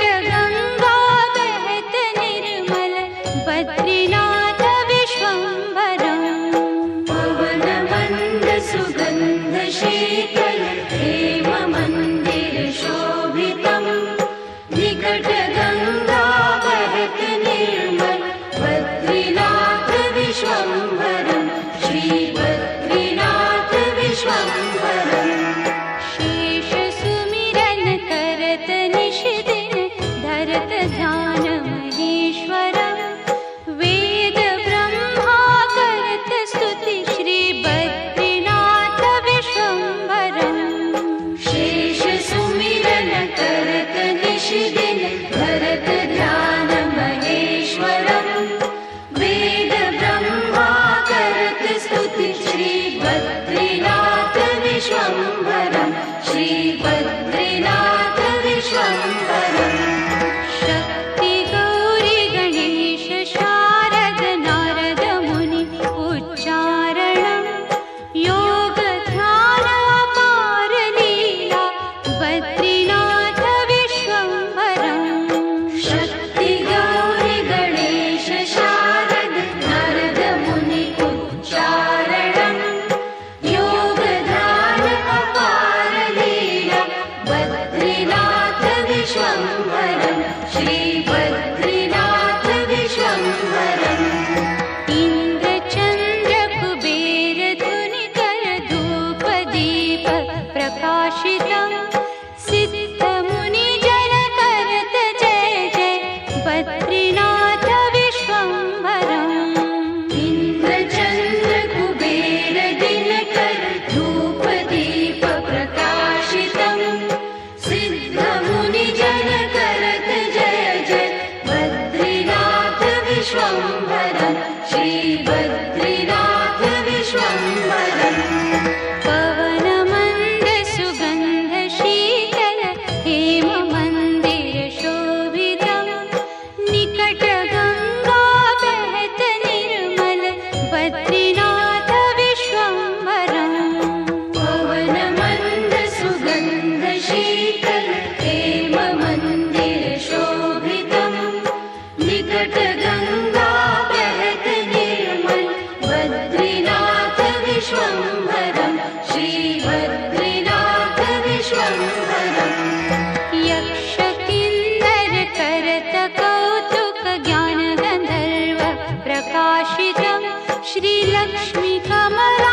गंगा बहत निर्मल बद्रीनाथ विश्वम्भरम् पवन मंद सुगंध शीतल हेम मंदिर शोभितम् निकट गंगा बहत निर्मल बद्रीनाथ विश्वम्भरम् श्री बद्रीनाथ विश्वम्भरम् शेष सुमिरन करत निश दिन धरत ध्यान महेश्वरम् वेद ब्रह्मा करत स्तुति श्री बद्रीनाथ विश्वम्भरम् शेष सुमिरन करत निश दिन धरत ध्यान महेश्वरम् वेद ब्रह्मा करत स्तुति श्री बद्रीनाथ विश्वम्भरम् श्री बद्रीनाथ विश्वम्भरम् शक्ति गौरी गणेश शारद नारद मुनि उच्चारणम् योग ध्यान अपार लीला बद्रीनाथ विश्वम्भरम् शक्ति गौरी गणेश शारद नारद मुनि उच्चारणम् योग ध्यान अपार लीला बद्रीनाथ विश्वम्भरम् श्री बद्रीनाथ विश्वम्भरम् इंद्र चंद्र कुबेर धुनि कर धूप दीप प्रकाशितम् सिद्ध मुनि जन करत जय जय बद्रीनाथ विश्वम्भरम् इंद्र चंद्र कुबेर दिनकर धूप दीप प्रकाशितम् सिद्ध मुनि जन करत जय जय बद्रीनाथ विश्वम्भरम् श्री बद्रीनाथ विश्वम्भरम् पवन मंद सुगंध शीतल हेम मंदिर शोभितम् निकट गंगा बहत निर्मल बद्रीनाथ विश्वम्भरम् पवन मंद सुगंध शीतल हेम मंदिर शोभितम् निकट गंगा बहत निर्मल बद्रीनाथ विश्वम्भरम् श्री बद्रीनाथ विश्वम्भरम् यक्ष किन्नर करत कौतुक ज्ञान गंधर्व प्रकाशितम् श्री लक्ष्मी कमला